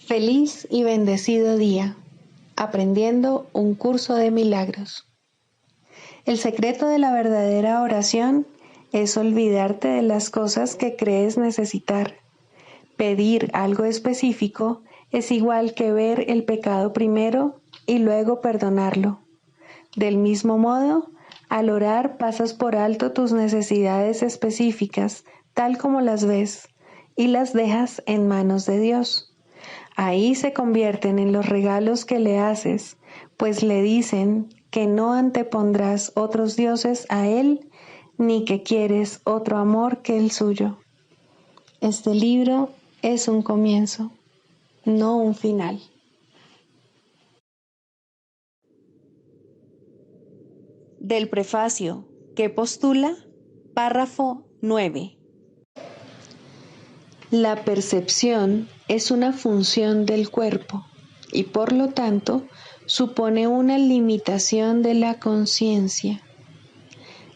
Feliz y bendecido día, aprendiendo un curso de milagros. El secreto de la verdadera oración es olvidarte de las cosas que crees necesitar. Pedir algo específico es igual que ver el pecado primero y luego perdonarlo. Del mismo modo, al orar pasas por alto tus necesidades específicas, tal como las ves, y las dejas en manos de Dios. Ahí se convierten en los regalos que le haces, pues le dicen que no antepondrás otros dioses a Él, ni que quieres otro amor que el suyo. Este libro es un comienzo, no un final. Del prefacio que postula, párrafo 9. La percepción es una función del cuerpo y por lo tanto supone una limitación de la conciencia.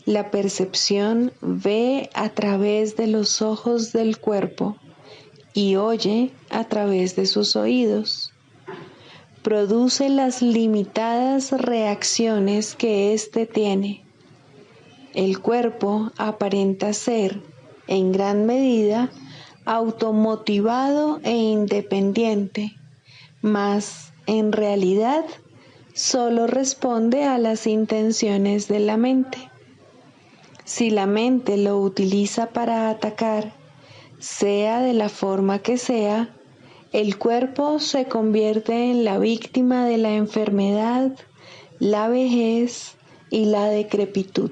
La percepción ve a través de los ojos del cuerpo y oye a través de sus oídos. Produce las limitadas reacciones que éste tiene. El cuerpo aparenta ser, en gran medida, automotivado e independiente, mas en realidad solo responde a las intenciones de la mente. Si la mente lo utiliza para atacar, sea de la forma que sea, el cuerpo se convierte en la víctima de la enfermedad, la vejez y la decrepitud.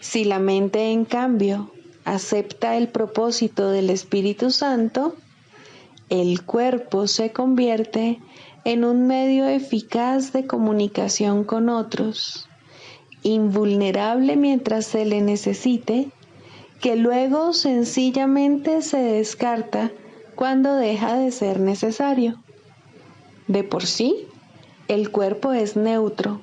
Si la mente, en cambio, acepta el propósito del Espíritu Santo, el cuerpo se convierte en un medio eficaz de comunicación con otros, invulnerable mientras se le necesite, que luego sencillamente se descarta cuando deja de ser necesario. De por sí, el cuerpo es neutro,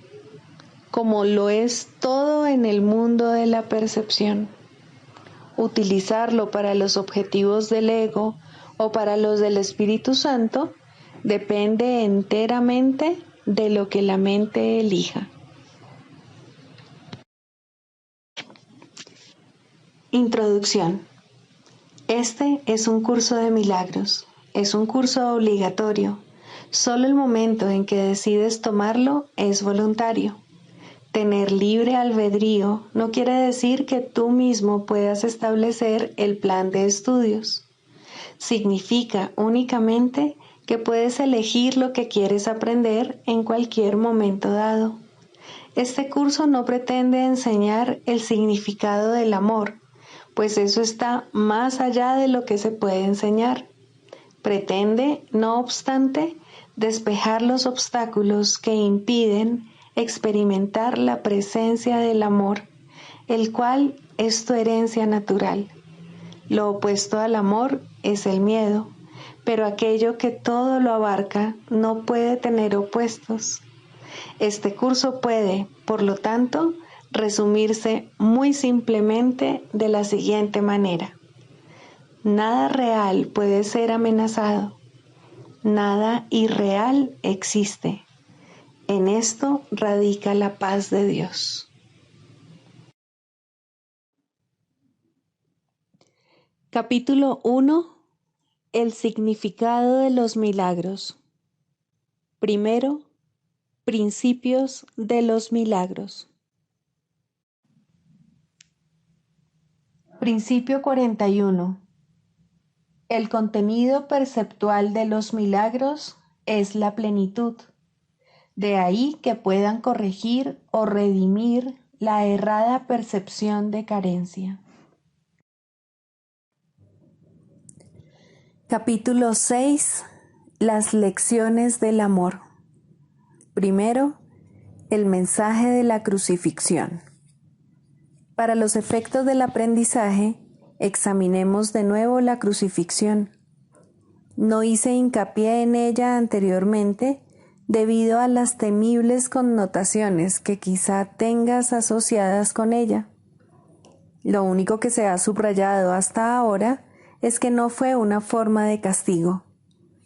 como lo es todo en el mundo de la percepción. Utilizarlo para los objetivos del ego o para los del Espíritu Santo depende enteramente de lo que la mente elija. Introducción. Este es un curso de milagros. Es un curso obligatorio. Solo el momento en que decides tomarlo es voluntario. Tener libre albedrío no quiere decir que tú mismo puedas establecer el plan de estudios. Significa únicamente que puedes elegir lo que quieres aprender en cualquier momento dado. Este curso no pretende enseñar el significado del amor, pues eso está más allá de lo que se puede enseñar. Pretende, no obstante, despejar los obstáculos que impiden experimentar la presencia del amor, el cual es tu herencia natural. Lo opuesto al amor es el miedo, pero aquello que todo lo abarca no puede tener opuestos. Este curso puede, por lo tanto, resumirse muy simplemente de la siguiente manera. Nada real puede ser amenazado. Nada irreal existe. En esto radica la paz de Dios. Capítulo 1. El significado de los milagros. Primero, principios de los milagros. Principio 41. El contenido perceptual de los milagros es la plenitud. De ahí que puedan corregir o redimir la errada percepción de carencia. Capítulo 6. Las lecciones del amor. Primero, el mensaje de la crucifixión. Para los efectos del aprendizaje, examinemos de nuevo la crucifixión. No hice hincapié en ella anteriormente debido a las temibles connotaciones que quizá tengas asociadas con ella. Lo único que se ha subrayado hasta ahora es que no fue una forma de castigo.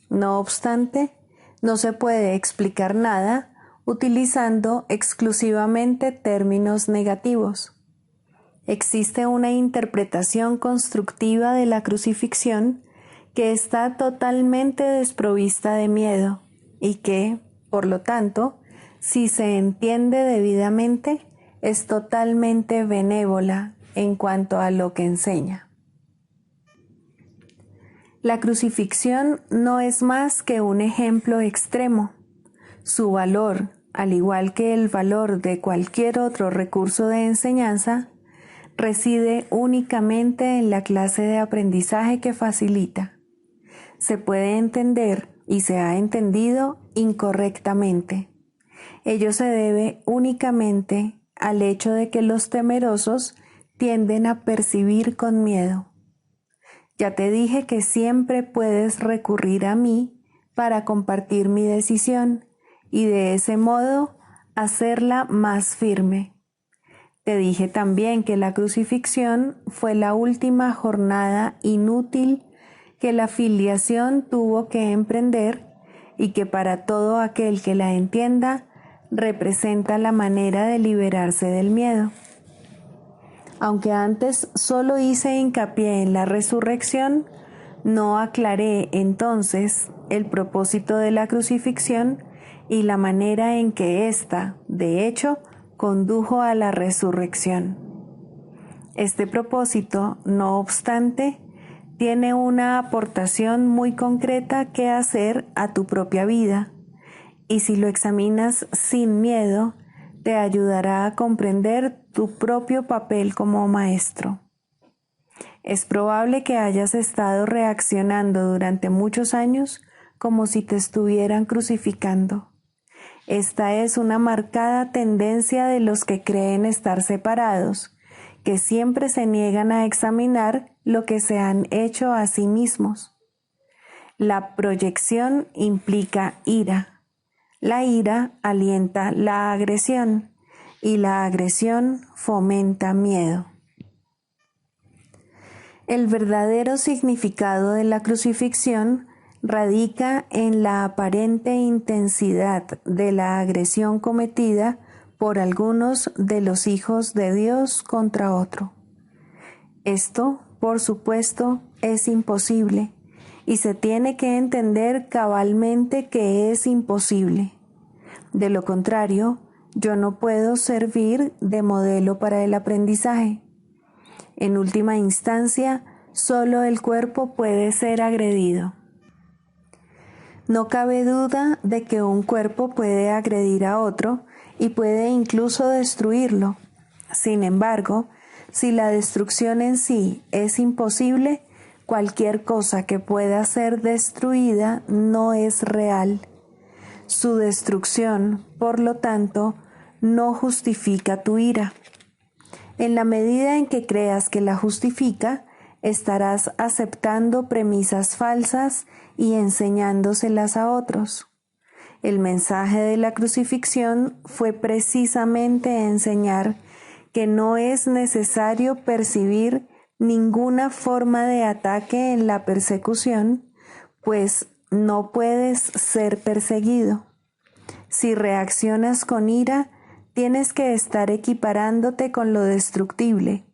No obstante, no se puede explicar nada utilizando exclusivamente términos negativos. Existe una interpretación constructiva de la crucifixión que está totalmente desprovista de miedo y que, por lo tanto, si se entiende debidamente, es totalmente benévola en cuanto a lo que enseña. La crucifixión no es más que un ejemplo extremo. Su valor, al igual que el valor de cualquier otro recurso de enseñanza, reside únicamente en la clase de aprendizaje que facilita. Se puede entender y se ha entendido incorrectamente. Ello se debe únicamente al hecho de que los temerosos tienden a percibir con miedo. Ya te dije que siempre puedes recurrir a mí para compartir mi decisión y de ese modo hacerla más firme. Te dije también que la crucifixión fue la última jornada inútil que la filiación tuvo que emprender y que para todo aquel que la entienda representa la manera de liberarse del miedo. Aunque antes solo hice hincapié en la resurrección, no aclaré entonces el propósito de la crucifixión y la manera en que ésta, de hecho, condujo a la resurrección. Este propósito, no obstante, tiene una aportación muy concreta que hacer a tu propia vida, y si lo examinas sin miedo, te ayudará a comprender tu propio papel como maestro. Es probable que hayas estado reaccionando durante muchos años como si te estuvieran crucificando. Esta es una marcada tendencia de los que creen estar separados, que siempre se niegan a examinar lo que se han hecho a sí mismos. La proyección implica ira. La ira alienta la agresión y la agresión fomenta miedo. El verdadero significado de la crucifixión radica en la aparente intensidad de la agresión cometida por algunos de los hijos de Dios contra otro. Esto, por supuesto, es imposible y se tiene que entender cabalmente que es imposible. De lo contrario, yo no puedo servir de modelo para el aprendizaje. En última instancia, solo el cuerpo puede ser agredido. No cabe duda de que un cuerpo puede agredir a otro y puede incluso destruirlo. Sin embargo, si la destrucción en sí es imposible, cualquier cosa que pueda ser destruida no es real. Su destrucción, por lo tanto, no justifica tu ira. En la medida en que creas que la justifica, estarás aceptando premisas falsas y enseñándoselas a otros. El mensaje de la crucifixión fue precisamente enseñar que no es necesario percibir ninguna forma de ataque en la persecución, pues no puedes ser perseguido. Si reaccionas con ira, tienes que estar equiparándote con lo destructible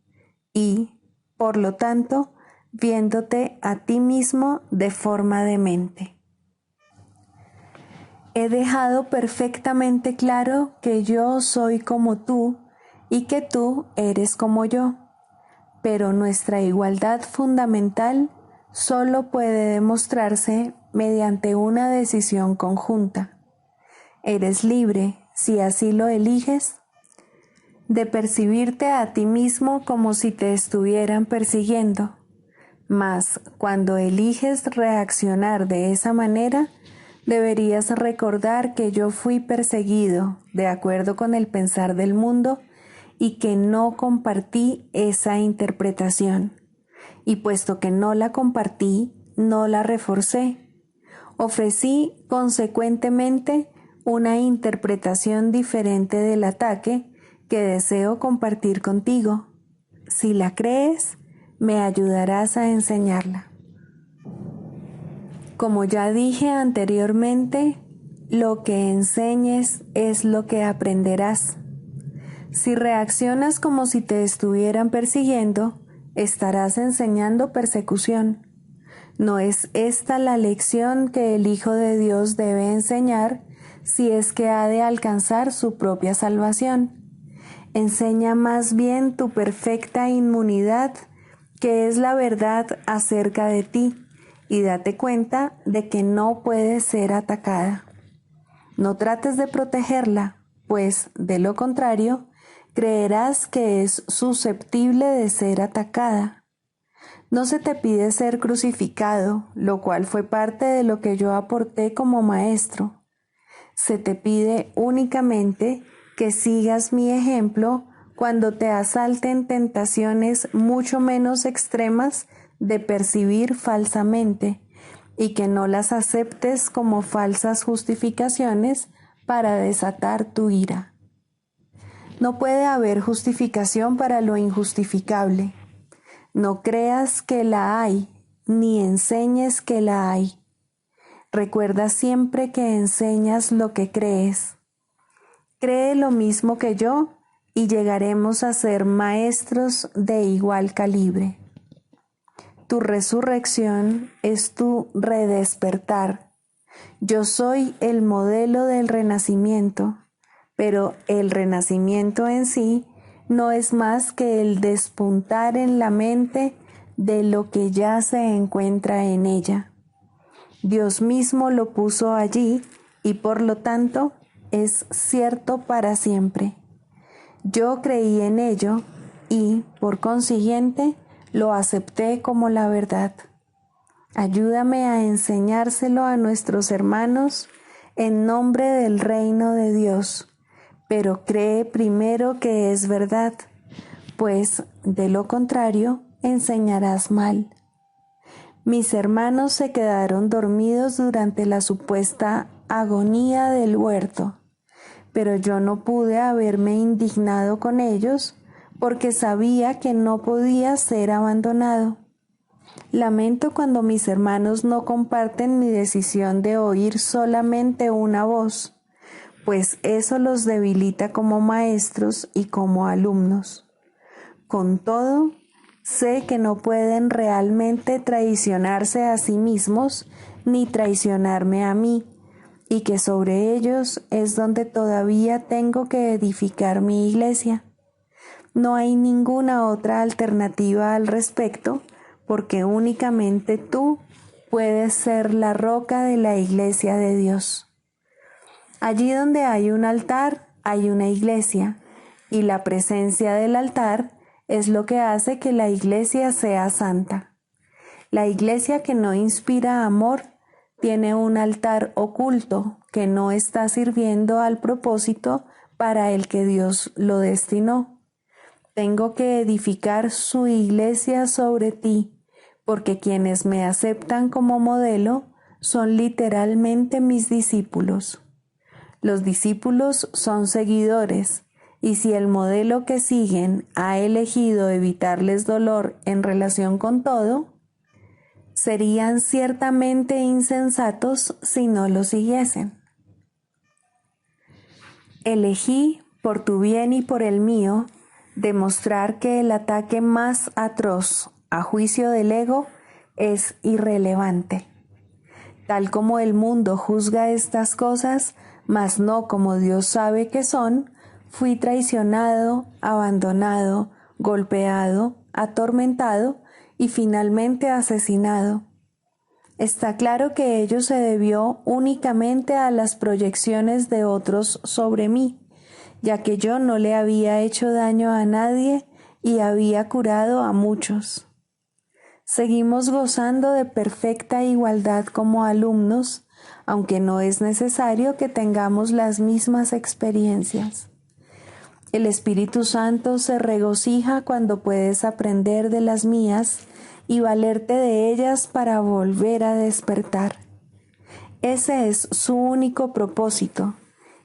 y, por lo tanto, viéndote a ti mismo de forma demente. He dejado perfectamente claro que yo soy como tú y que tú eres como yo, pero nuestra igualdad fundamental solo puede demostrarse mediante una decisión conjunta. Eres libre, si así lo eliges, de percibirte a ti mismo como si te estuvieran persiguiendo. Mas cuando eliges reaccionar de esa manera, deberías recordar que yo fui perseguido de acuerdo con el pensar del mundo y que no compartí esa interpretación. Y puesto que no la compartí, no la reforcé. Ofrecí consecuentemente una interpretación diferente del ataque que deseo compartir contigo. Si la crees, me ayudarás a enseñarla. Como ya dije anteriormente, lo que enseñes es lo que aprenderás. Si reaccionas como si te estuvieran persiguiendo, estarás enseñando persecución. No es esta la lección que el Hijo de Dios debe enseñar si es que ha de alcanzar su propia salvación. Enseña más bien tu perfecta inmunidad, que es la verdad acerca de ti, y date cuenta de que no puede ser atacada. No trates de protegerla, pues, de lo contrario, creerás que es susceptible de ser atacada. No se te pide ser crucificado, lo cual fue parte de lo que yo aporté como maestro. Se te pide únicamente que sigas mi ejemplo cuando te asalten tentaciones mucho menos extremas de percibir falsamente, y que no las aceptes como falsas justificaciones para desatar tu ira. No puede haber justificación para lo injustificable. No creas que la hay, ni enseñes que la hay. Recuerda siempre que enseñas lo que crees. Cree lo mismo que yo y llegaremos a ser maestros de igual calibre. Tu resurrección es tu redespertar. Yo soy el modelo del renacimiento, pero el renacimiento en sí no es más que el despuntar en la mente de lo que ya se encuentra en ella. Dios mismo lo puso allí y por lo tanto es cierto para siempre. Yo creí en ello y, por consiguiente, lo acepté como la verdad. Ayúdame a enseñárselo a nuestros hermanos en nombre del reino de Dios, pero cree primero que es verdad, pues de lo contrario enseñarás mal. Mis hermanos se quedaron dormidos durante la supuesta agonía del huerto, pero yo no pude haberme indignado con ellos porque sabía que no podía ser abandonado. Lamento cuando mis hermanos no comparten mi decisión de oír solamente una voz, pues eso los debilita como maestros y como alumnos. Con todo, sé que no pueden realmente traicionarse a sí mismos ni traicionarme a mí, y que sobre ellos es donde todavía tengo que edificar mi iglesia. No hay ninguna otra alternativa al respecto, porque únicamente tú puedes ser la roca de la iglesia de Dios. Allí donde hay un altar, hay una iglesia, y la presencia del altar es lo que hace que la iglesia sea santa. La iglesia que no inspira amor tiene un altar oculto que no está sirviendo al propósito para el que Dios lo destinó. Tengo que edificar su iglesia sobre ti, porque quienes me aceptan como modelo son literalmente mis discípulos. Los discípulos son seguidores, y si el modelo que siguen ha elegido evitarles dolor en relación con todo, serían ciertamente insensatos si no lo siguiesen. Elegí, por tu bien y por el mío, demostrar que el ataque más atroz, a juicio del ego, es irrelevante. Tal como el mundo juzga estas cosas, mas no como Dios sabe que son, fui traicionado, abandonado, golpeado, atormentado y finalmente asesinado. Está claro que ello se debió únicamente a las proyecciones de otros sobre mí, ya que yo no le había hecho daño a nadie y había curado a muchos. Seguimos gozando de perfecta igualdad como alumnos, aunque no es necesario que tengamos las mismas experiencias. El Espíritu Santo se regocija cuando puedes aprender de las mías y valerte de ellas para volver a despertar. Ese es su único propósito,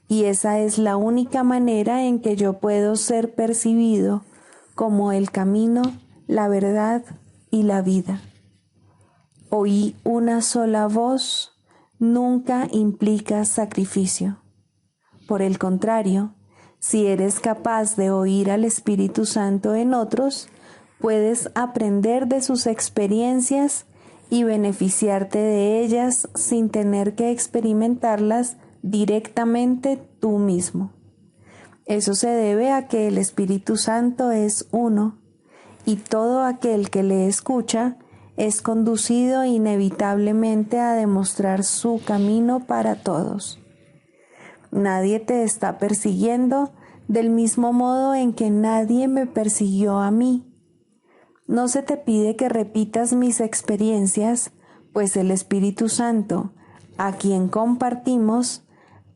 y esa es la única manera en que yo puedo ser percibido como el camino, la verdad y la vida. Oí una sola voz nunca implica sacrificio. Por el contrario, si eres capaz de oír al Espíritu Santo en otros, puedes aprender de sus experiencias y beneficiarte de ellas sin tener que experimentarlas directamente tú mismo. Eso se debe a que el Espíritu Santo es uno, y todo aquel que le escucha es conducido inevitablemente a demostrar su camino para todos. Nadie te está persiguiendo del mismo modo en que nadie me persiguió a mí. No se te pide que repitas mis experiencias, pues el Espíritu Santo, a quien compartimos,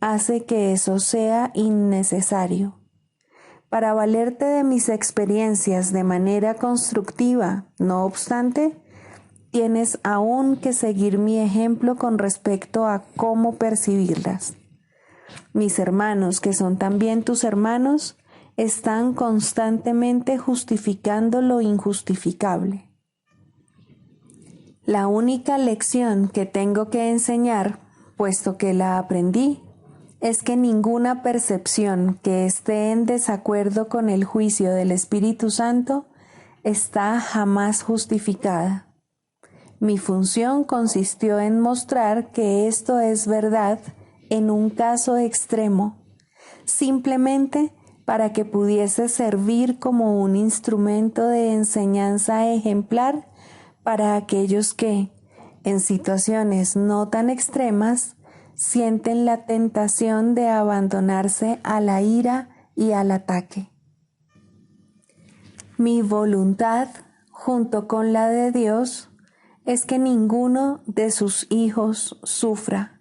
hace que eso sea innecesario. Para valerte de mis experiencias de manera constructiva, no obstante, tienes aún que seguir mi ejemplo con respecto a cómo percibirlas. Mis hermanos, que son también tus hermanos, están constantemente justificando lo injustificable. La única lección que tengo que enseñar, puesto que la aprendí, es que ninguna percepción que esté en desacuerdo con el juicio del Espíritu Santo está jamás justificada. Mi función consistió en mostrar que esto es verdad en un caso extremo, simplemente para que pudiese servir como un instrumento de enseñanza ejemplar para aquellos que, en situaciones no tan extremas, sienten la tentación de abandonarse a la ira y al ataque. Mi voluntad, junto con la de Dios, es que ninguno de sus hijos sufra.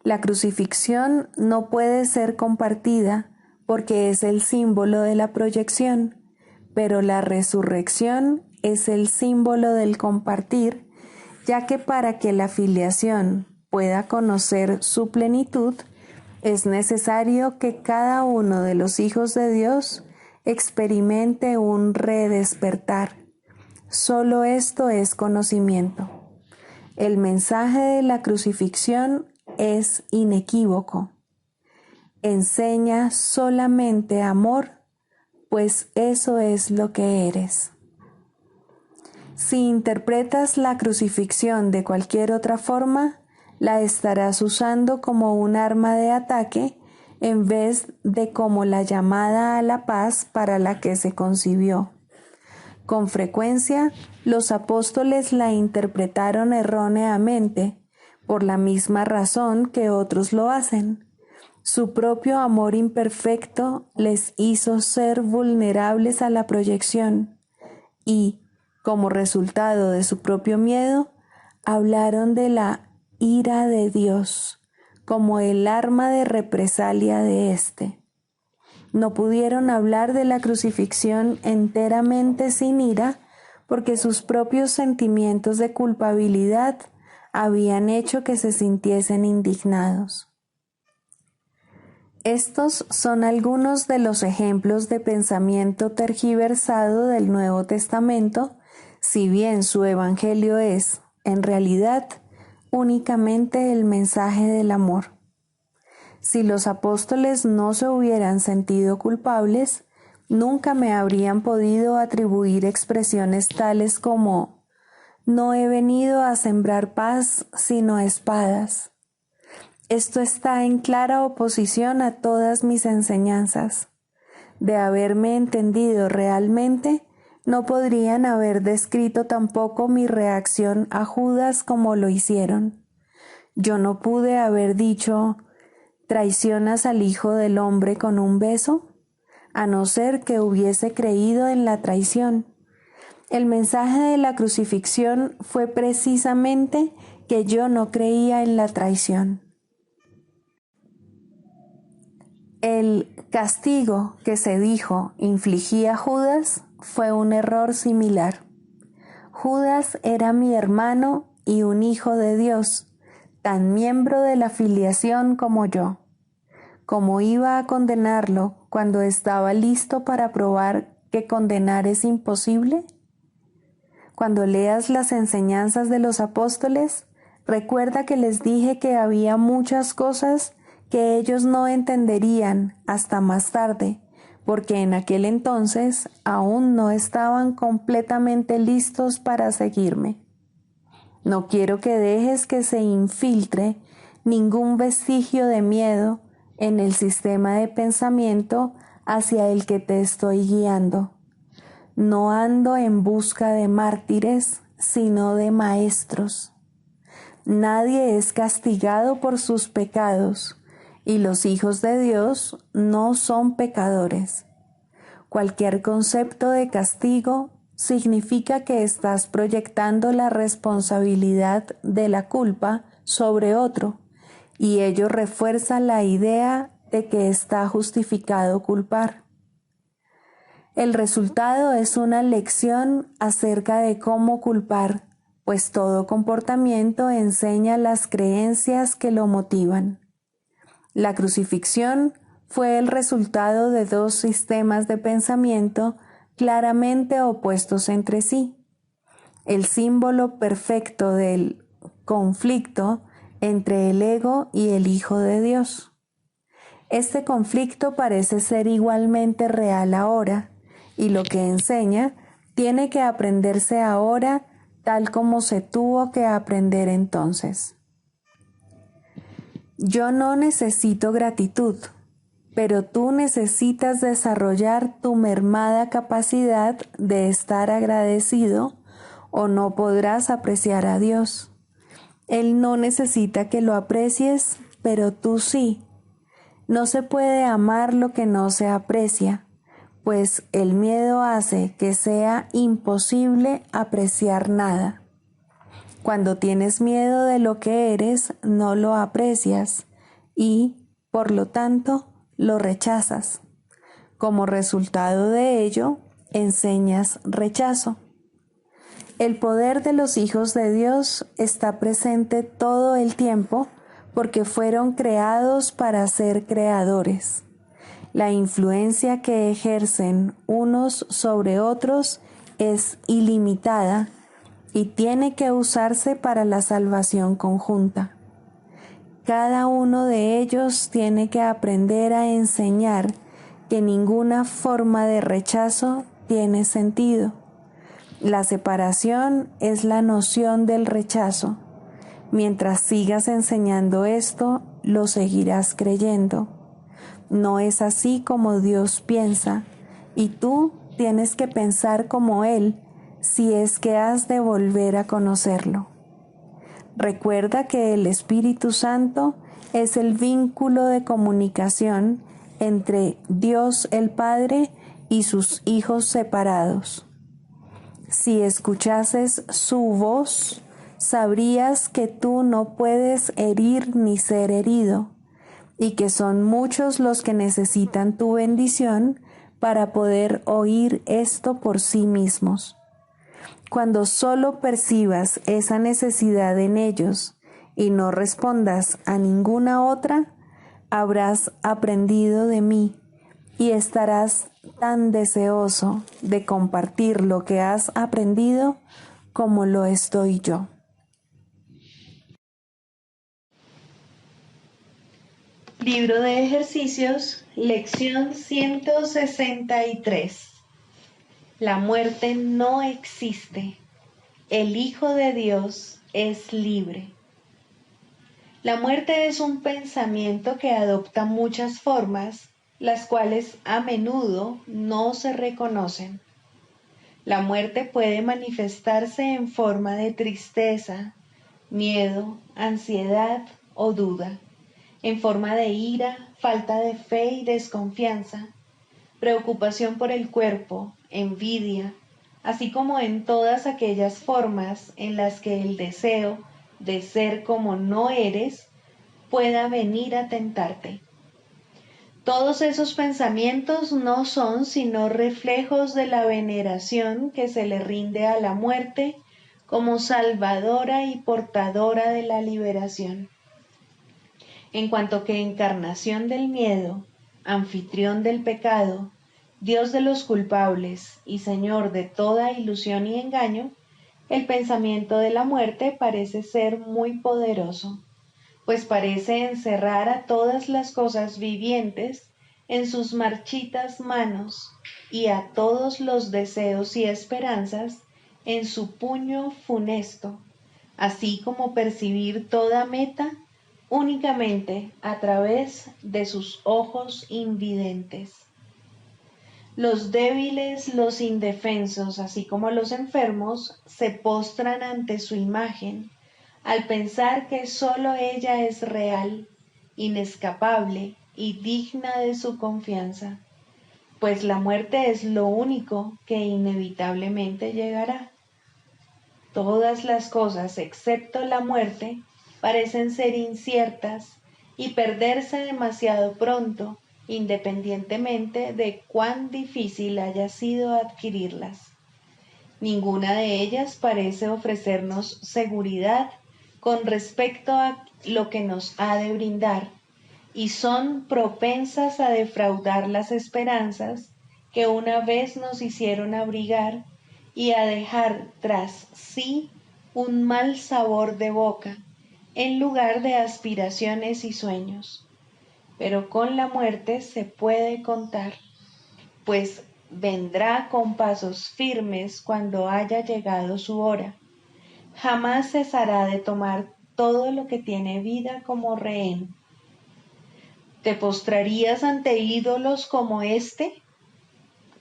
La crucifixión no puede ser compartida porque es el símbolo de la proyección, pero la resurrección es el símbolo del compartir, ya que para que la filiación pueda conocer su plenitud, es necesario que cada uno de los hijos de Dios experimente un redespertar. Solo esto es conocimiento. El mensaje de la crucifixión es inequívoco. Enseña solamente amor, pues eso es lo que eres. Si interpretas la crucifixión de cualquier otra forma, la estarás usando como un arma de ataque en vez de como la llamada a la paz para la que se concibió. Con frecuencia, los apóstoles la interpretaron erróneamente, por la misma razón que otros lo hacen. Su propio amor imperfecto les hizo ser vulnerables a la proyección y, como resultado de su propio miedo, hablaron de la ira de Dios como el arma de represalia de éste. No pudieron hablar de la crucifixión enteramente sin ira porque sus propios sentimientos de culpabilidad habían hecho que se sintiesen indignados. Estos son algunos de los ejemplos de pensamiento tergiversado del Nuevo Testamento, si bien su evangelio es, en realidad, únicamente el mensaje del amor. Si los apóstoles no se hubieran sentido culpables, nunca me habrían podido atribuir expresiones tales como «No he venido a sembrar paz, sino espadas». Esto está en clara oposición a todas mis enseñanzas. De haberme entendido realmente, no podrían haber descrito tampoco mi reacción a Judas como lo hicieron. Yo no pude haber dicho «¿Traicionas al Hijo del Hombre con un beso?», a no ser que hubiese creído en la traición. El mensaje de la crucifixión fue precisamente que yo no creía en la traición. El castigo que se dijo infligía a Judas fue un error similar. Judas era mi hermano y un hijo de Dios, tan miembro de la filiación como yo. ¿Cómo iba a condenarlo cuando estaba listo para probar que condenar es imposible? Cuando leas las enseñanzas de los apóstoles, recuerda que les dije que había muchas cosas que ellos no entenderían hasta más tarde, porque en aquel entonces aún no estaban completamente listos para seguirme. No quiero que dejes que se infiltre ningún vestigio de miedo en el sistema de pensamiento hacia el que te estoy guiando. No ando en busca de mártires, sino de maestros. Nadie es castigado por sus pecados, y los hijos de Dios no son pecadores. Cualquier concepto de castigo significa que estás proyectando la responsabilidad de la culpa sobre otro, y ello refuerza la idea de que está justificado culpar. El resultado es una lección acerca de cómo culpar, pues todo comportamiento enseña las creencias que lo motivan. La crucifixión fue el resultado de dos sistemas de pensamiento claramente opuestos entre sí. El símbolo perfecto del conflicto entre el ego y el Hijo de Dios. Este conflicto parece ser igualmente real ahora, y lo que enseña tiene que aprenderse ahora tal como se tuvo que aprender entonces. Yo no necesito gratitud, pero tú necesitas desarrollar tu mermada capacidad de estar agradecido o no podrás apreciar a Dios. Él no necesita que lo aprecies, pero tú sí. No se puede amar lo que no se aprecia, pues el miedo hace que sea imposible apreciar nada. Cuando tienes miedo de lo que eres, no lo aprecias y, por lo tanto, lo rechazas. Como resultado de ello, enseñas rechazo. El poder de los hijos de Dios está presente todo el tiempo porque fueron creados para ser creadores. La influencia que ejercen unos sobre otros es ilimitada y tiene que usarse para la salvación conjunta. Cada uno de ellos tiene que aprender a enseñar que ninguna forma de rechazo tiene sentido. La separación es la noción del rechazo. Mientras sigas enseñando esto, lo seguirás creyendo. No es así como Dios piensa, y tú tienes que pensar como Él si es que has de volver a conocerlo. Recuerda que el Espíritu Santo es el vínculo de comunicación entre Dios el Padre y sus hijos separados. Si escuchases su voz, sabrías que tú no puedes herir ni ser herido, y que son muchos los que necesitan tu bendición para poder oír esto por sí mismos. Cuando solo percibas esa necesidad en ellos y no respondas a ninguna otra, habrás aprendido de mí y estarás tan deseoso de compartir lo que has aprendido como lo estoy yo. Libro de ejercicios, lección 163. La muerte no existe. El Hijo de Dios es libre. La muerte es un pensamiento que adopta muchas formas, las cuales a menudo no se reconocen. La muerte puede manifestarse en forma de tristeza, miedo, ansiedad o duda, en forma de ira, falta de fe y desconfianza, preocupación por el cuerpo, envidia, así como en todas aquellas formas en las que el deseo de ser como no eres pueda venir a tentarte. Todos esos pensamientos no son sino reflejos de la veneración que se le rinde a la muerte como salvadora y portadora de la liberación. En cuanto que encarnación del miedo, anfitrión del pecado, Dios de los culpables y Señor de toda ilusión y engaño, El pensamiento de la muerte parece ser muy poderoso, pues parece encerrar a todas las cosas vivientes en sus marchitas manos y a todos los deseos y esperanzas en su puño funesto, así como percibir toda meta únicamente a través de sus ojos invidentes. Los débiles, los indefensos, así como los enfermos, se postran ante su imagen al pensar que sólo ella es real, inescapable y digna de su confianza, pues la muerte es lo único que inevitablemente llegará. Todas las cosas excepto la muerte parecen ser inciertas y perderse demasiado pronto, independientemente de cuán difícil haya sido adquirirlas. Ninguna de ellas parece ofrecernos seguridad con respecto a lo que nos ha de brindar, y son propensas a defraudar las esperanzas que una vez nos hicieron abrigar y a dejar tras sí un mal sabor de boca en lugar de aspiraciones y sueños. Pero con la muerte se puede contar, pues vendrá con pasos firmes cuando haya llegado su hora. Jamás cesará de tomar todo lo que tiene vida como rehén. ¿Te postrarías ante ídolos como este?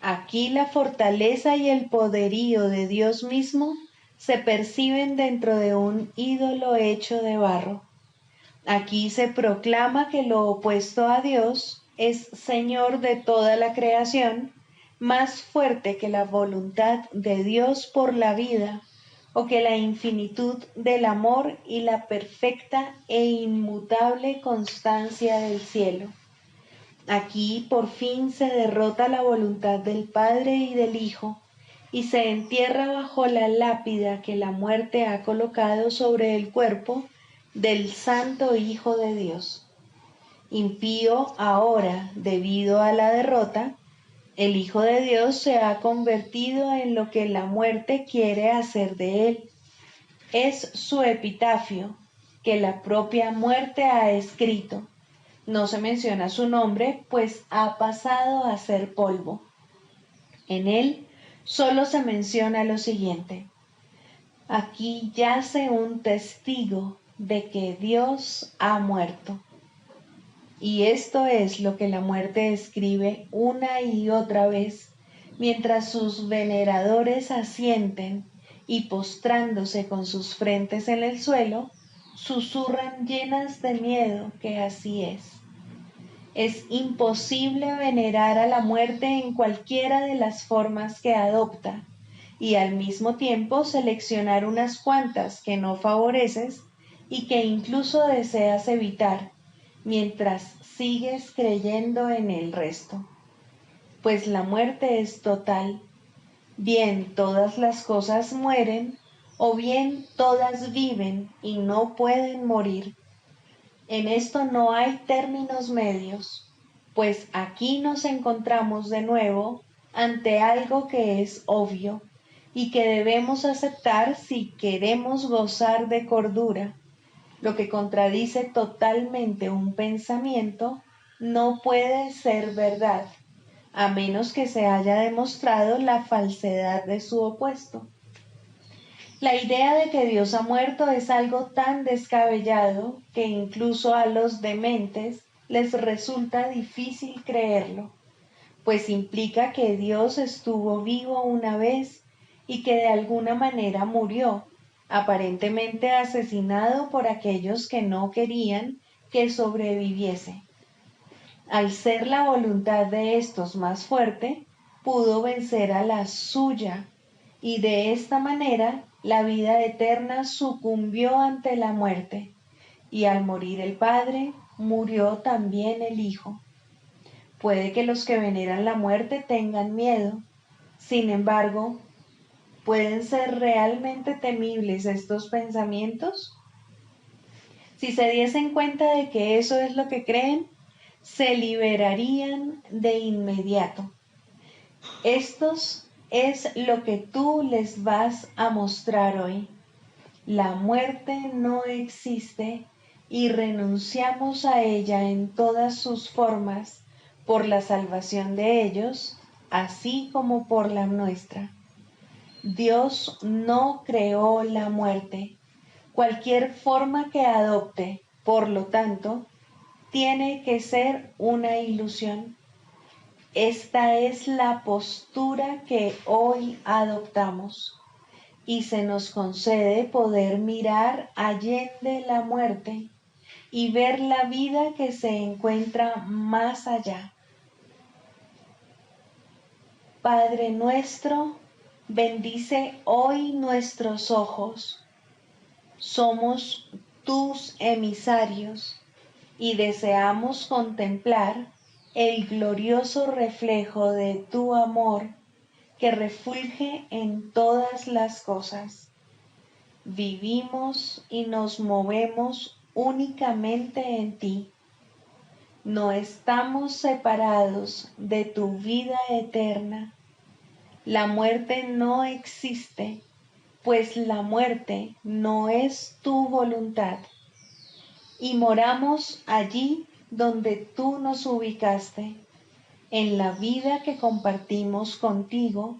Aquí la fortaleza y el poderío de Dios mismo se perciben dentro de un ídolo hecho de barro. Aquí se proclama que lo opuesto a Dios es Señor de toda la creación, más fuerte que la voluntad de Dios por la vida, o que la infinitud del amor y la perfecta e inmutable constancia del cielo. Aquí por fin se derrota la voluntad del Padre y del Hijo, y se entierra bajo la lápida que la muerte ha colocado sobre el cuerpo del Santo Hijo de Dios. Impío ahora, debido a la derrota, el Hijo de Dios se ha convertido en lo que la muerte quiere hacer de él. Es su epitafio, que la propia muerte ha escrito. No se menciona su nombre, pues ha pasado a ser polvo. En él solo se menciona lo siguiente: aquí yace un testigo de que Dios ha muerto. Y esto es lo que la muerte escribe una y otra vez, mientras sus veneradores asienten y postrándose con sus frentes en el suelo, susurran llenas de miedo que así es. Es imposible venerar a la muerte en cualquiera de las formas que adopta, y al mismo tiempo seleccionar unas cuantas que no favoreces y que incluso deseas evitar, mientras sigues creyendo en el resto. Pues la muerte es total. Bien todas las cosas mueren, o bien todas viven y no pueden morir. En esto no hay términos medios, pues aquí nos encontramos de nuevo ante algo que es obvio y que debemos aceptar si queremos gozar de cordura. Lo que contradice totalmente un pensamiento no puede ser verdad, a menos que se haya demostrado la falsedad de su opuesto. La idea de que Dios ha muerto es algo tan descabellado que incluso a los dementes les resulta difícil creerlo, pues implica que Dios estuvo vivo una vez y que de alguna manera murió, aparentemente asesinado por aquellos que no querían que sobreviviese. Al ser la voluntad de estos más fuerte, pudo vencer a la suya, y de esta manera la vida eterna sucumbió ante la muerte, y al morir el Padre, murió también el Hijo. Puede que los que veneran la muerte tengan miedo, sin embargo, ¿pueden ser realmente temibles estos pensamientos? Si se diesen cuenta de que eso es lo que creen, se liberarían de inmediato. Estos es lo que tú les vas a mostrar hoy. La muerte no existe y renunciamos a ella en todas sus formas por la salvación de ellos, así como por la nuestra. Dios no creó la muerte. Cualquier forma que adopte, por lo tanto, tiene que ser una ilusión. Esta es la postura que hoy adoptamos y se nos concede poder mirar allende la muerte y ver la vida que se encuentra más allá. Padre nuestro, bendice hoy nuestros ojos. Somos tus emisarios y deseamos contemplar el glorioso reflejo de tu amor que refulge en todas las cosas. Vivimos y nos movemos únicamente en ti. No estamos separados de tu vida eterna. La muerte no existe, pues la muerte no es tu voluntad. Y moramos allí donde tú nos ubicaste, en la vida que compartimos contigo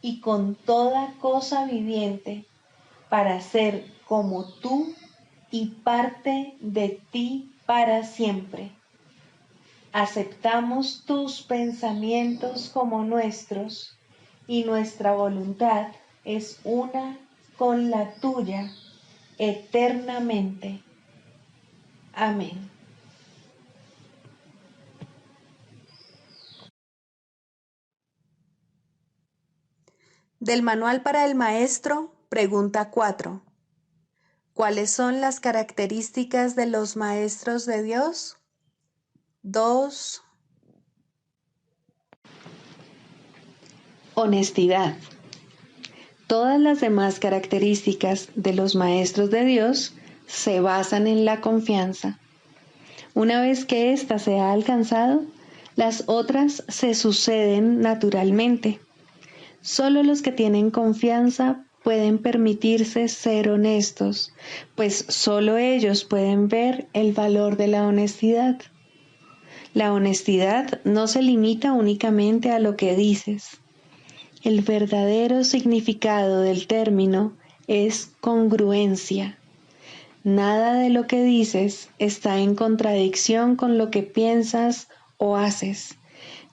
y con toda cosa viviente, para ser como tú y parte de ti para siempre. Aceptamos tus pensamientos como nuestros y nuestra voluntad es una con la tuya eternamente. Amén. Del Manual para el Maestro, pregunta 4. ¿Cuáles son las características de los maestros de Dios? 2. Honestidad. Todas las demás características de los maestros de Dios se basan en la confianza. Una vez que ésta se ha alcanzado, las otras se suceden naturalmente. Solo los que tienen confianza pueden permitirse ser honestos, pues solo ellos pueden ver el valor de la honestidad. La honestidad no se limita únicamente a lo que dices. El verdadero significado del término es congruencia. Nada de lo que dices está en contradicción con lo que piensas o haces.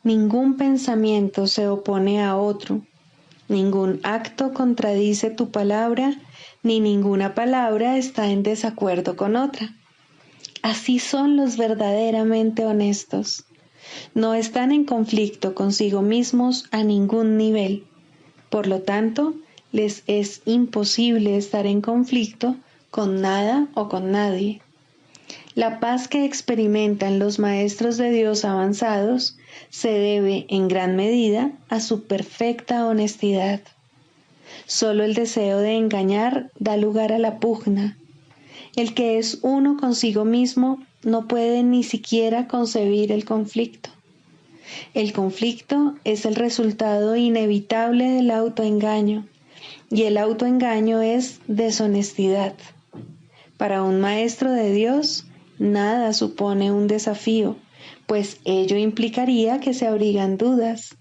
Ningún pensamiento se opone a otro. Ningún acto contradice tu palabra, ni ninguna palabra está en desacuerdo con otra. Así son los verdaderamente honestos. No están en conflicto consigo mismos a ningún nivel. Por lo tanto, les es imposible estar en conflicto con nada o con nadie. La paz que experimentan los maestros de Dios avanzados se debe en gran medida a su perfecta honestidad. Solo el deseo de engañar da lugar a la pugna. El que es uno consigo mismo no puede ni siquiera concebir el conflicto. El conflicto es el resultado inevitable del autoengaño, y el autoengaño es deshonestidad. Para un maestro de Dios, nada supone un desafío, pues ello implicaría que se abrigan dudas,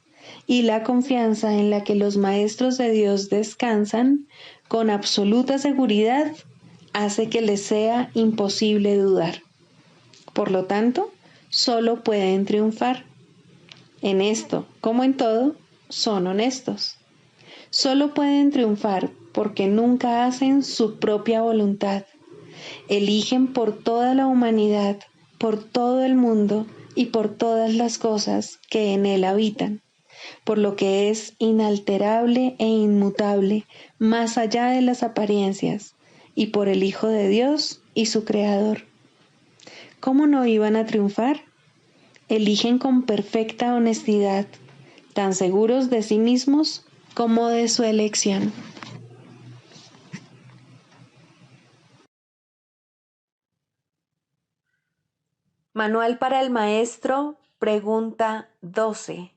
y la confianza en la que los maestros de Dios descansan con absoluta seguridad hace que les sea imposible dudar. Por lo tanto, solo pueden triunfar. En esto, como en todo, son honestos. Solo pueden triunfar porque nunca hacen su propia voluntad. Eligen por toda la humanidad, por todo el mundo y por todas las cosas que en él habitan, por lo que es inalterable e inmutable, más allá de las apariencias, y por el Hijo de Dios y su Creador. ¿Cómo no iban a triunfar? Eligen con perfecta honestidad, tan seguros de sí mismos como de su elección. Manual para el Maestro, pregunta 12.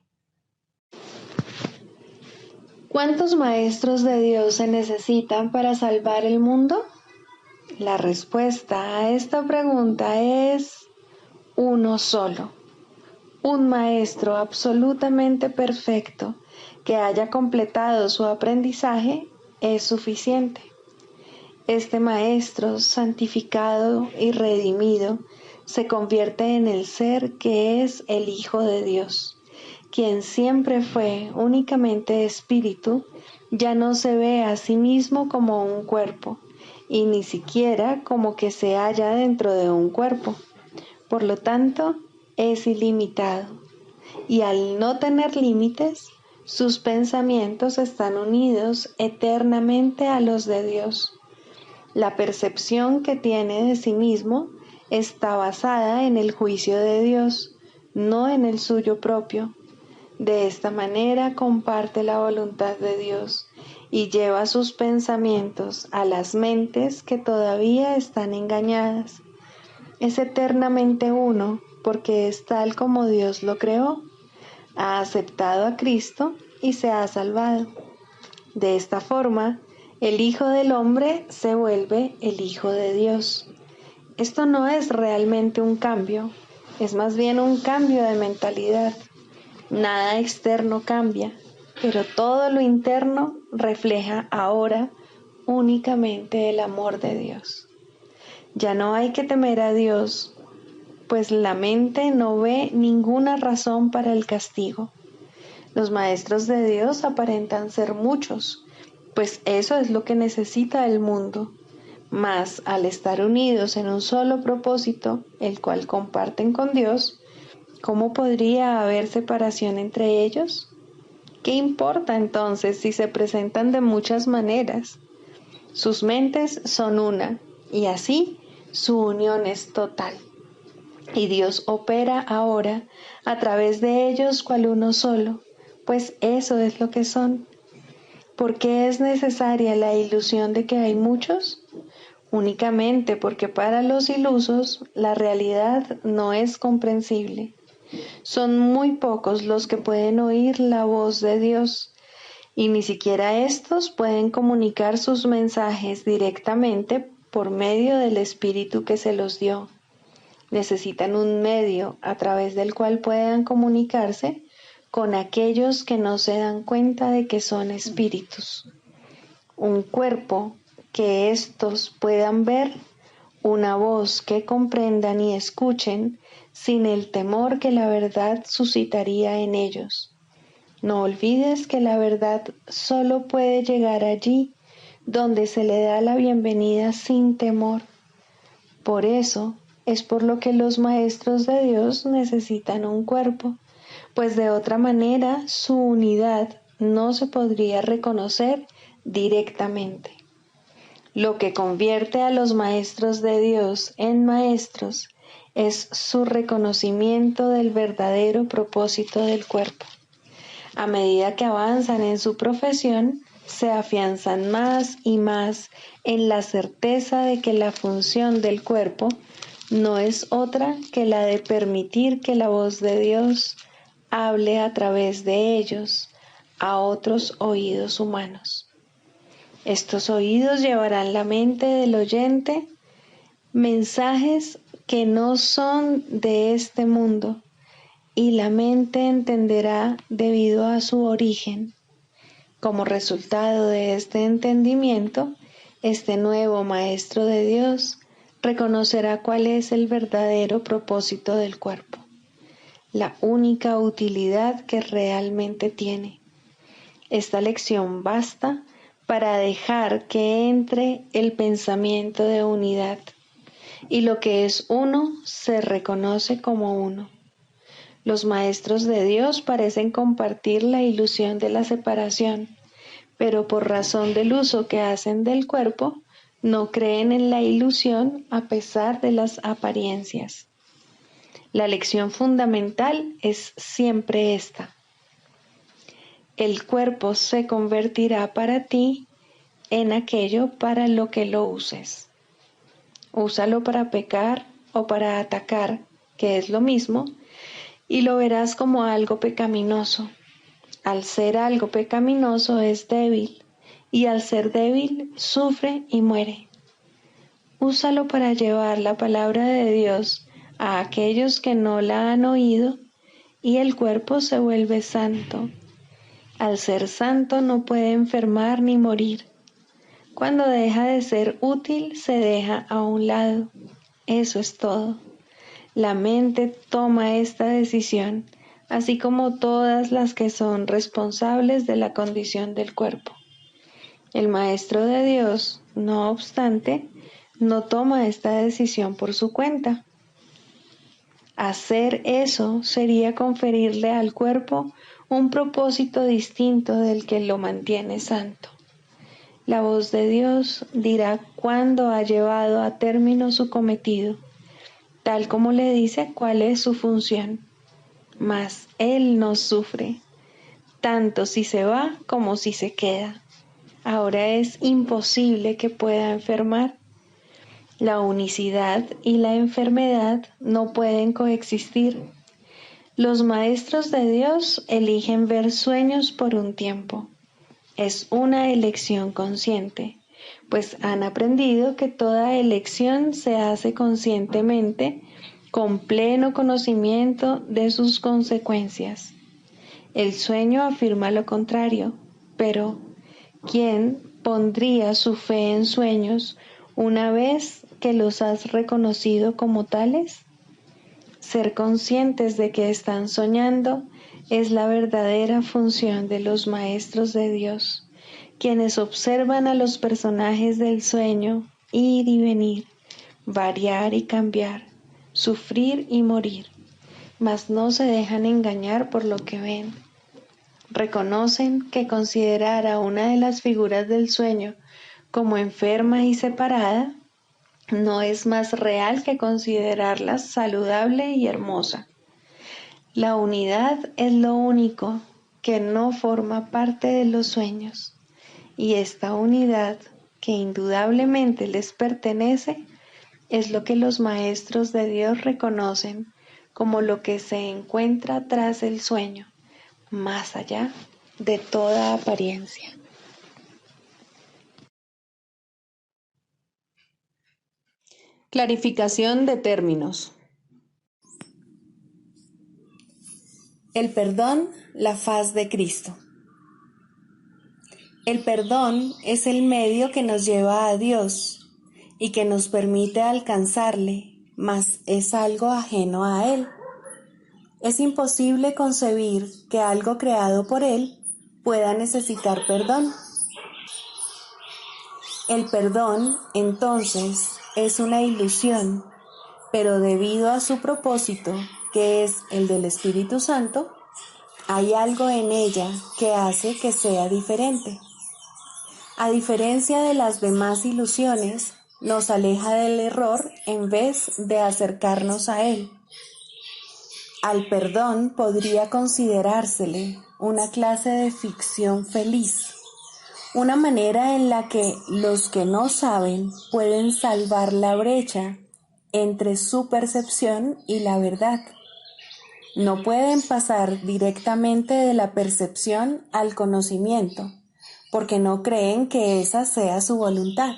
¿Cuántos maestros de Dios se necesitan para salvar el mundo? La respuesta a esta pregunta es uno solo. Un maestro absolutamente perfecto que haya completado su aprendizaje es suficiente. Este maestro santificado y redimido se convierte en el ser que es el Hijo de Dios, quien siempre fue únicamente espíritu. Ya no se ve a sí mismo como un cuerpo, y ni siquiera como que se halla dentro de un cuerpo. Por lo tanto, es ilimitado, y al no tener límites, sus pensamientos están unidos eternamente a los de Dios. La percepción que tiene de sí mismo está basada en el juicio de Dios, no en el suyo propio. De esta manera comparte la voluntad de Dios y lleva sus pensamientos a las mentes que todavía están engañadas. Es eternamente uno porque es tal como Dios lo creó. Ha aceptado a Cristo y se ha salvado. De esta forma, el Hijo del Hombre se vuelve el Hijo de Dios. Esto no es realmente un cambio, es más bien un cambio de mentalidad. Nada externo cambia, pero todo lo interno refleja ahora únicamente el amor de Dios. Ya no hay que temer a Dios, pues la mente no ve ninguna razón para el castigo. Los maestros de Dios aparentan ser muchos, pues eso es lo que necesita el mundo. Mas al estar unidos en un solo propósito, el cual comparten con Dios, ¿cómo podría haber separación entre ellos? ¿Qué importa entonces si se presentan de muchas maneras? Sus mentes son una, y así su unión es total. Y Dios opera ahora a través de ellos cual uno solo, pues eso es lo que son. ¿Por qué es necesaria la ilusión de que hay muchos? Únicamente porque para los ilusos la realidad no es comprensible. Son muy pocos los que pueden oír la voz de Dios, y ni siquiera estos pueden comunicar sus mensajes directamente por medio del Espíritu que se los dio. Necesitan un medio a través del cual puedan comunicarse con aquellos que no se dan cuenta de que son espíritus. Un cuerpo que éstos puedan ver, una voz que comprendan y escuchen sin el temor que la verdad suscitaría en ellos. No olvides que la verdad solo puede llegar allí donde se le da la bienvenida sin temor. Por eso es por lo que los maestros de Dios necesitan un cuerpo, pues de otra manera su unidad no se podría reconocer directamente. Lo que convierte a los maestros de Dios en maestros es su reconocimiento del verdadero propósito del cuerpo. A medida que avanzan en su profesión, se afianzan más y más en la certeza de que la función del cuerpo no es otra que la de permitir que la voz de Dios hable a través de ellos a otros oídos humanos. Estos oídos llevarán la mente del oyente mensajes que no son de este mundo, y la mente entenderá debido a su origen. Como resultado de este entendimiento, este nuevo Maestro de Dios reconocerá cuál es el verdadero propósito del cuerpo, la única utilidad que realmente tiene. Esta lección basta para dejar que entre el pensamiento de unidad, y lo que es uno se reconoce como uno. Los maestros de Dios parecen compartir la ilusión de la separación, pero por razón del uso que hacen del cuerpo, no creen en la ilusión a pesar de las apariencias. La lección fundamental es siempre esta: el cuerpo se convertirá para ti en aquello para lo que lo uses. Úsalo para pecar o para atacar, que es lo mismo, y lo verás como algo pecaminoso. Al ser algo pecaminoso es débil, y al ser débil sufre y muere. Úsalo para llevar la palabra de Dios a aquellos que no la han oído, y el cuerpo se vuelve santo. Al ser santo no puede enfermar ni morir. Cuando deja de ser útil, se deja a un lado. Eso es todo. La mente toma esta decisión, así como todas las que son responsables de la condición del cuerpo. El Maestro de Dios, no obstante, no toma esta decisión por su cuenta. Hacer eso sería conferirle al cuerpo un propósito distinto del que lo mantiene santo. La voz de Dios dirá cuándo ha llevado a término su cometido, tal como le dice cuál es su función. Mas Él no sufre, tanto si se va como si se queda. Ahora es imposible que pueda enfermar. La unicidad y la enfermedad no pueden coexistir. Los maestros de Dios eligen ver sueños por un tiempo. Es una elección consciente, pues han aprendido que toda elección se hace conscientemente, con pleno conocimiento de sus consecuencias. El sueño afirma lo contrario, pero ¿quién pondría su fe en sueños una vez que los has reconocido como tales? Ser conscientes de que están soñando es la verdadera función de los maestros de Dios, quienes observan a los personajes del sueño ir y venir, variar y cambiar, sufrir y morir, mas no se dejan engañar por lo que ven. Reconocen que considerar a una de las figuras del sueño como enferma y separada no es más real que considerarla saludable y hermosa. La unidad es lo único que no forma parte de los sueños, y esta unidad, que indudablemente les pertenece, es lo que los maestros de Dios reconocen como lo que se encuentra tras el sueño, más allá de toda apariencia. Clarificación de términos. El perdón, la faz de Cristo. El perdón es el medio que nos lleva a Dios y que nos permite alcanzarle, mas es algo ajeno a Él. Es imposible concebir que algo creado por Él pueda necesitar perdón. El perdón, entonces, es una ilusión, pero debido a su propósito, que es el del Espíritu Santo, hay algo en ella que hace que sea diferente. A diferencia de las demás ilusiones, nos aleja del error en vez de acercarnos a él. Al perdón podría considerársele una clase de ficción feliz, una manera en la que los que no saben pueden salvar la brecha entre su percepción y la verdad. No pueden pasar directamente de la percepción al conocimiento, porque no creen que esa sea su voluntad.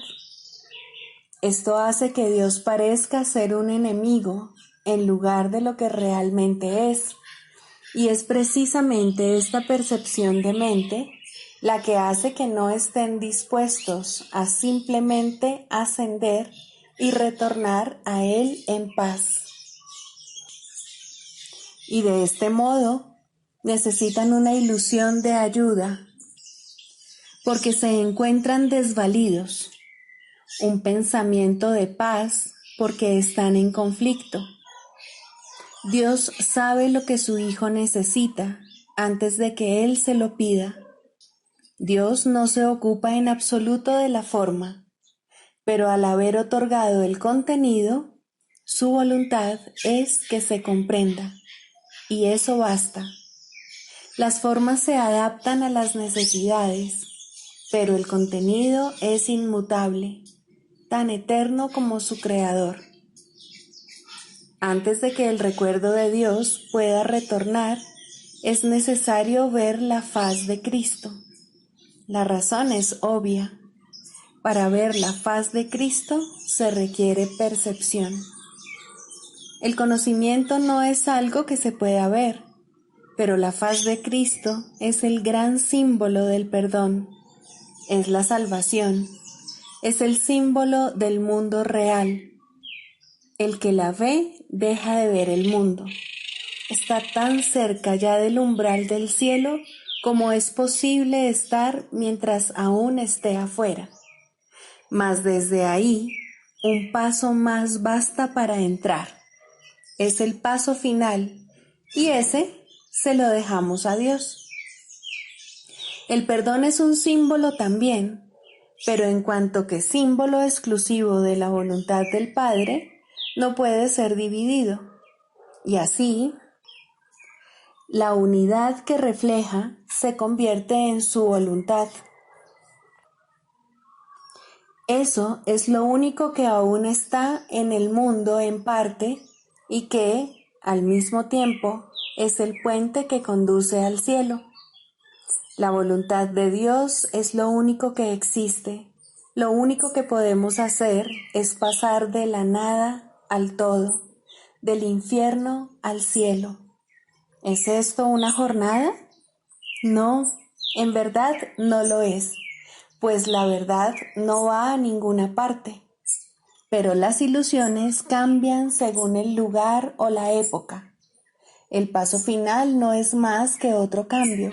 Esto hace que Dios parezca ser un enemigo en lugar de lo que realmente es, y es precisamente esta percepción de mente la que hace que no estén dispuestos a simplemente ascender y retornar a Él en paz. Y de este modo necesitan una ilusión de ayuda, porque se encuentran desvalidos, un pensamiento de paz porque están en conflicto. Dios sabe lo que su Hijo necesita antes de que Él se lo pida. Dios no se ocupa en absoluto de la forma, pero al haber otorgado el contenido, su voluntad es que se comprenda, y eso basta. Las formas se adaptan a las necesidades, pero el contenido es inmutable, tan eterno como su creador. Antes de que el recuerdo de Dios pueda retornar, es necesario ver la faz de Cristo. La razón es obvia. Para ver la faz de Cristo se requiere percepción. El conocimiento no es algo que se pueda ver, pero la faz de Cristo es el gran símbolo del perdón, es la salvación, es el símbolo del mundo real. El que la ve deja de ver el mundo. Está tan cerca ya del umbral del cielo como es posible estar mientras aún esté afuera. Mas desde ahí, un paso más basta para entrar. Es el paso final y ese se lo dejamos a Dios. El perdón es un símbolo también, pero en cuanto que símbolo exclusivo de la voluntad del Padre, no puede ser dividido. Y así, la unidad que refleja se convierte en su voluntad. Eso es lo único que aún está en el mundo en parte y que, al mismo tiempo, es el puente que conduce al cielo. La voluntad de Dios es lo único que existe. Lo único que podemos hacer es pasar de la nada al todo, del infierno al cielo. ¿Es esto una jornada? No, en verdad no lo es, pues la verdad no va a ninguna parte. Pero las ilusiones cambian según el lugar o la época. El paso final no es más que otro cambio.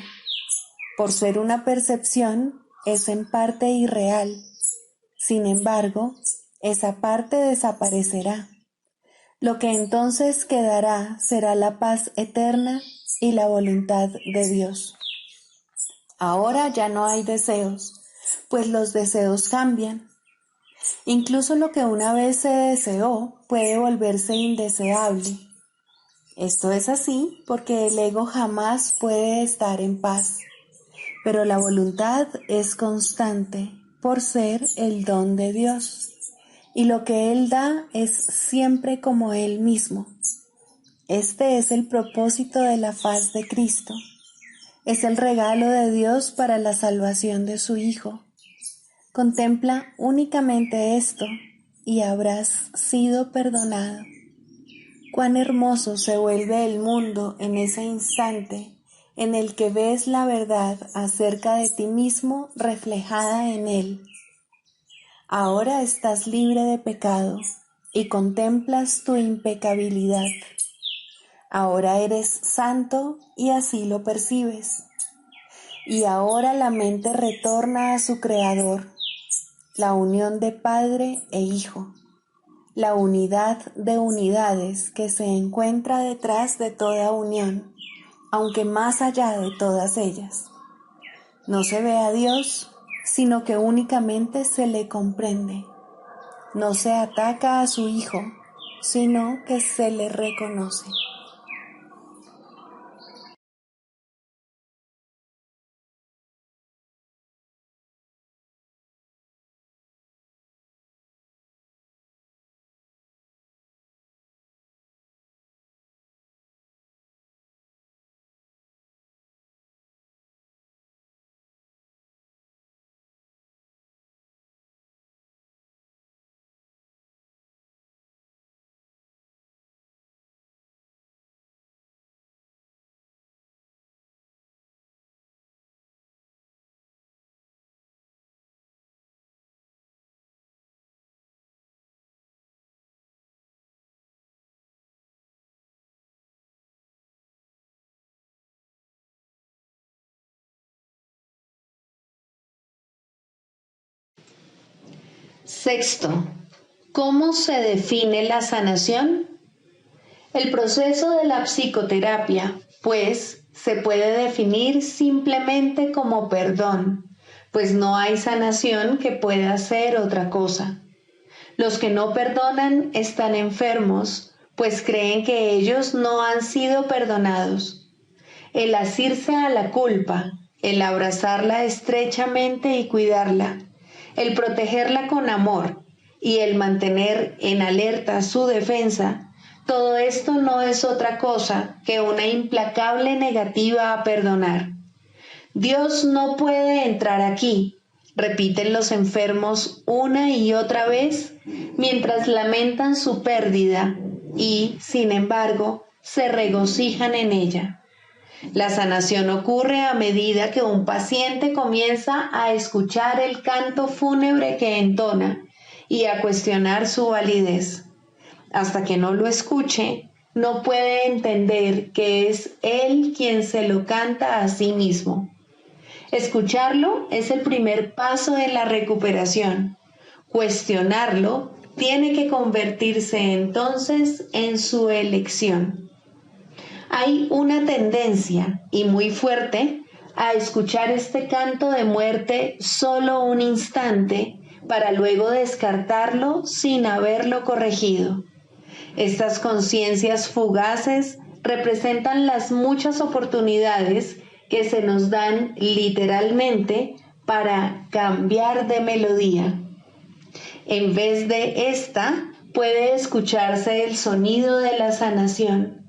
Por ser una percepción, es en parte irreal. Sin embargo, esa parte desaparecerá. Lo que entonces quedará será la paz eterna y la voluntad de Dios. Ahora ya no hay deseos, pues los deseos cambian. Incluso lo que una vez se deseó puede volverse indeseable. Esto es así porque el ego jamás puede estar en paz, pero la voluntad es constante por ser el don de Dios, y lo que Él da es siempre como Él mismo. Este es el propósito de la faz de Cristo. Es el regalo de Dios para la salvación de su Hijo. Contempla únicamente esto y habrás sido perdonado. Cuán hermoso se vuelve el mundo en ese instante en el que ves la verdad acerca de ti mismo reflejada en él. Ahora estás libre de pecado y contemplas tu impecabilidad. Ahora eres santo y así lo percibes. Y ahora la mente retorna a su Creador, la unión de Padre e Hijo, la unidad de unidades que se encuentra detrás de toda unión, aunque más allá de todas ellas. No se ve a Dios, sino que únicamente se le comprende. No se ataca a su Hijo, sino que se le reconoce. Sexto, ¿cómo se define la sanación? El proceso de la psicoterapia, pues, se puede definir simplemente como perdón, pues no hay sanación que pueda ser otra cosa. Los que no perdonan están enfermos, pues creen que ellos no han sido perdonados. El asirse a la culpa, el abrazarla estrechamente y cuidarla, el protegerla con amor y el mantener en alerta su defensa, Todo esto no es otra cosa que una implacable negativa a perdonar. Dios no puede entrar aquí, repiten los enfermos una y otra vez mientras lamentan su pérdida y, sin embargo, se regocijan en ella. La sanación ocurre a medida que un paciente comienza a escuchar el canto fúnebre que entona y a cuestionar su validez. Hasta que no lo escuche, no puede entender que es él quien se lo canta a sí mismo. Escucharlo es el primer paso en la recuperación. Cuestionarlo tiene que convertirse entonces en su elección. Hay una tendencia, y muy fuerte, a escuchar este canto de muerte solo un instante para luego descartarlo sin haberlo corregido. Estas conciencias fugaces representan las muchas oportunidades que se nos dan literalmente para cambiar de melodía. En vez de esta, puede escucharse el sonido de la sanación.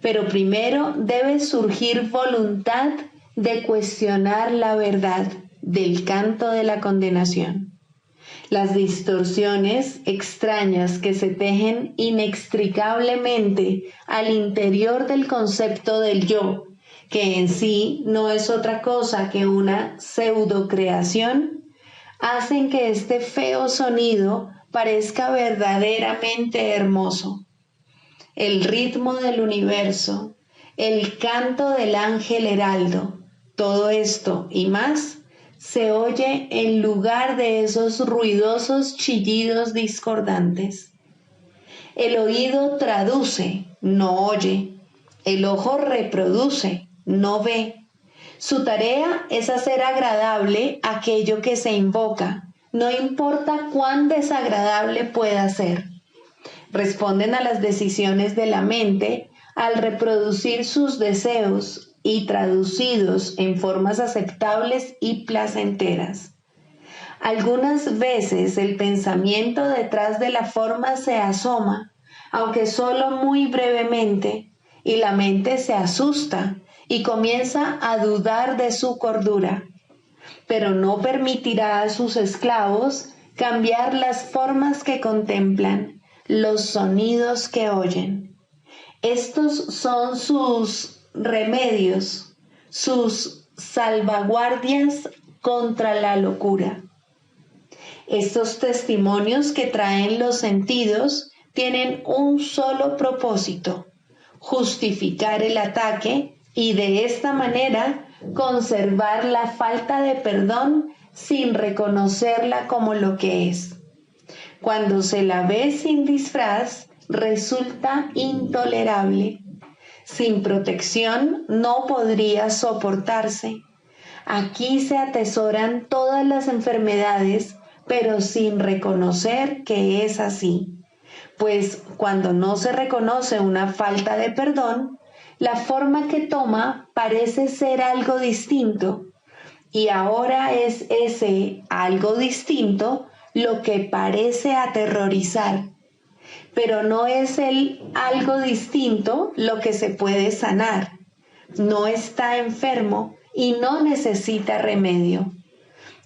Pero primero debe surgir voluntad de cuestionar la verdad del canto de la condenación. Las distorsiones extrañas que se tejen inextricablemente al interior del concepto del yo, que en sí no es otra cosa que una pseudocreación, hacen que este feo sonido parezca verdaderamente hermoso. El ritmo del universo, el canto del ángel heraldo, todo esto y más se oye en lugar de esos ruidosos chillidos discordantes. El oído traduce, no oye. El ojo reproduce, no ve. Su tarea es hacer agradable aquello que se invoca, no importa cuán desagradable pueda ser. Responden a las decisiones de la mente al reproducir sus deseos y traducidos en formas aceptables y placenteras. Algunas veces el pensamiento detrás de la forma se asoma, aunque solo muy brevemente, y la mente se asusta y comienza a dudar de su cordura, pero no permitirá a sus esclavos cambiar las formas que contemplan, los sonidos que oyen. Estos son sus remedios, sus salvaguardias contra la locura. Estos testimonios que traen los sentidos tienen un solo propósito: justificar el ataque y de esta manera conservar la falta de perdón sin reconocerla como lo que es. Cuando se la ve sin disfraz, resulta intolerable. Sin protección no podría soportarse. Aquí se atesoran todas las enfermedades, pero sin reconocer que es así. Pues cuando no se reconoce una falta de perdón, la forma que toma parece ser algo distinto. Y ahora es ese algo distinto lo que parece aterrorizar. Pero no es el algo distinto lo que se puede sanar. No está enfermo y no necesita remedio.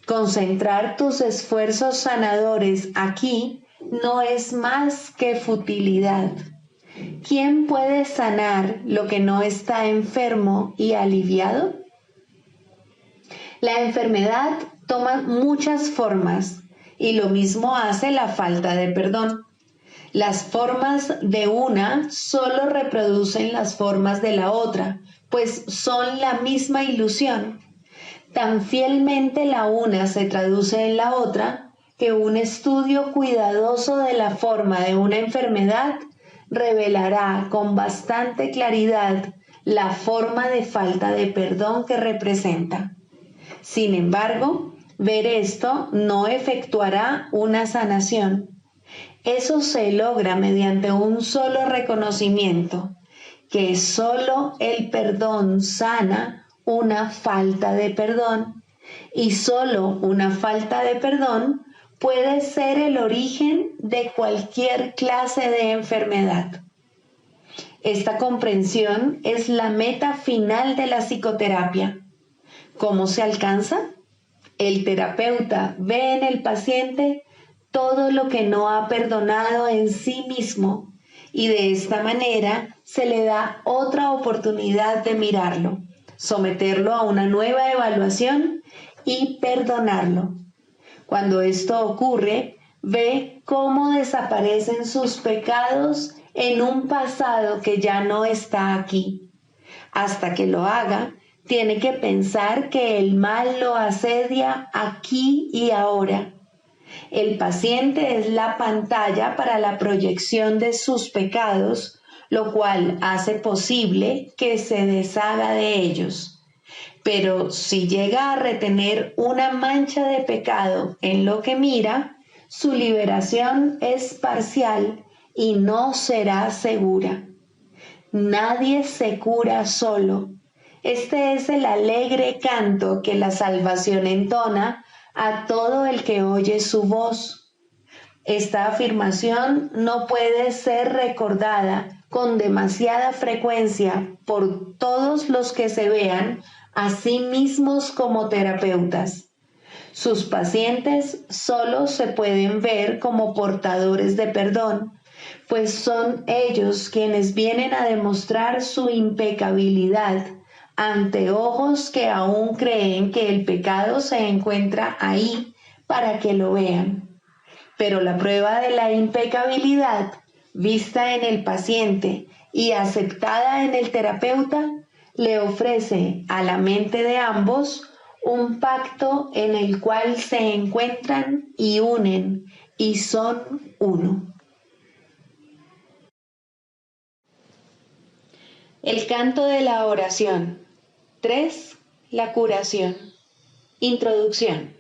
Concentrar tus esfuerzos sanadores aquí no es más que futilidad. ¿Quién puede sanar lo que no está enfermo y aliviado? La enfermedad toma muchas formas y lo mismo hace la falta de perdón. Las formas de una solo reproducen las formas de la otra, pues son la misma ilusión. Tan fielmente la una se traduce en la otra que un estudio cuidadoso de la forma de una enfermedad revelará con bastante claridad la forma de falta de perdón que representa. Sin embargo, ver esto no efectuará una sanación. Eso se logra mediante un solo reconocimiento, que solo el perdón sana una falta de perdón, y solo una falta de perdón puede ser el origen de cualquier clase de enfermedad. Esta comprensión es la meta final de la psicoterapia. ¿Cómo se alcanza? El terapeuta ve en el paciente todo lo que no ha perdonado en sí mismo y de esta manera se le da otra oportunidad de mirarlo, someterlo a una nueva evaluación y perdonarlo. Cuando esto ocurre, ve cómo desaparecen sus pecados en un pasado que ya no está aquí. Hasta que lo haga, tiene que pensar que el mal lo asedia aquí y ahora. El paciente es la pantalla para la proyección de sus pecados, lo cual hace posible que se deshaga de ellos. Pero si llega a retener una mancha de pecado en lo que mira, su liberación es parcial y no será segura. Nadie se cura solo. Este es el alegre canto que la salvación entona a todo el que oye su voz. Esta afirmación no puede ser recordada con demasiada frecuencia por todos los que se vean a sí mismos como terapeutas. Sus pacientes solo se pueden ver como portadores de perdón, pues son ellos quienes vienen a demostrar su impecabilidad ante ojos que aún creen que el pecado se encuentra ahí para que lo vean. Pero la prueba de la impecabilidad, vista en el paciente y aceptada en el terapeuta, le ofrece a la mente de ambos un pacto en el cual se encuentran y unen y son uno. El canto de la oración. 3. La curación. Introducción.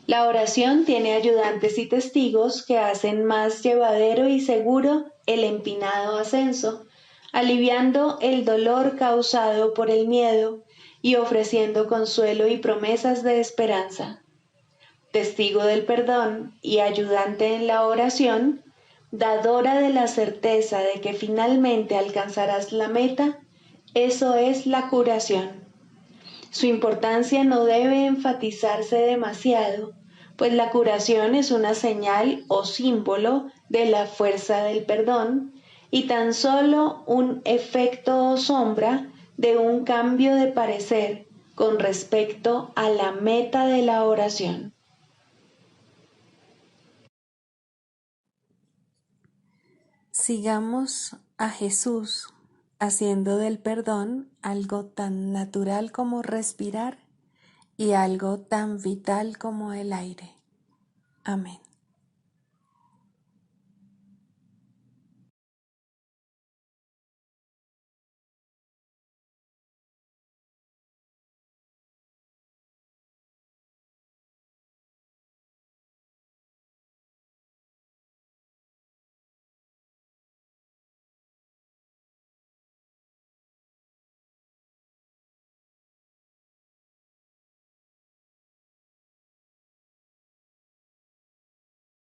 La oración tiene ayudantes y testigos que hacen más llevadero y seguro el empinado ascenso, aliviando el dolor causado por el miedo y ofreciendo consuelo y promesas de esperanza. Testigo del perdón y ayudante en la oración, dadora de la certeza de que finalmente alcanzarás la meta, eso es la curación. Su importancia no debe enfatizarse demasiado, pues la curación es una señal o símbolo de la fuerza del perdón y tan solo un efecto o sombra de un cambio de parecer con respecto a la meta de la oración. Sigamos a Jesús haciendo del perdón algo tan natural como respirar y algo tan vital como el aire. Amén.